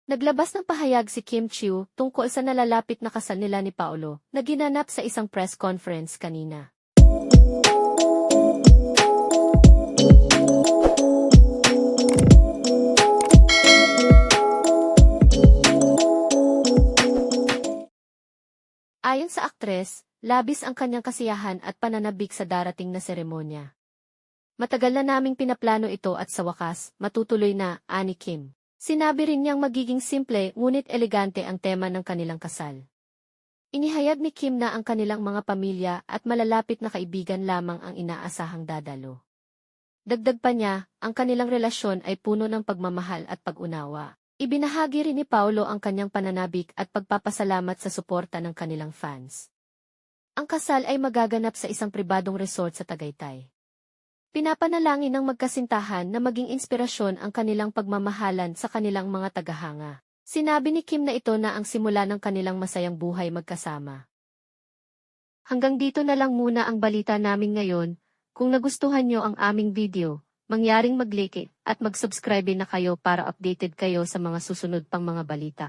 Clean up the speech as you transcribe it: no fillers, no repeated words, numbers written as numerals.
Naglabas ng pahayag si Kim Chiu tungkol sa nalalapit na kasal nila ni Paolo na ginanap sa isang press conference kanina. Ayon sa aktres, labis ang kanyang kasiyahan at pananabik sa darating na seremonya. Matagal na naming pinaplano ito at sa wakas, matutuloy na, ani Kim. Sinabi rin niyang magiging simple ngunit elegante ang tema ng kanilang kasal. Inihayag ni Kim na ang kanilang mga pamilya at malalapit na kaibigan lamang ang inaasahang dadalo. Dagdag pa niya, ang kanilang relasyon ay puno ng pagmamahal at pag-unawa. Ibinahagi rin ni Paolo ang kanyang pananabik at pagpapasalamat sa suporta ng kanilang fans. Ang kasal ay magaganap sa isang pribadong resort sa Tagaytay. Pinapanalangin ng magkasintahan na maging inspirasyon ang kanilang pagmamahalan sa kanilang mga tagahanga. Sinabi ni Kim na ito na ang simula ng kanilang masayang buhay magkasama. Hanggang dito na lang muna ang balita namin ngayon. Kung nagustuhan nyo ang aming video, mangyaring mag-like at mag-subscribe na kayo para updated kayo sa mga susunod pang mga balita.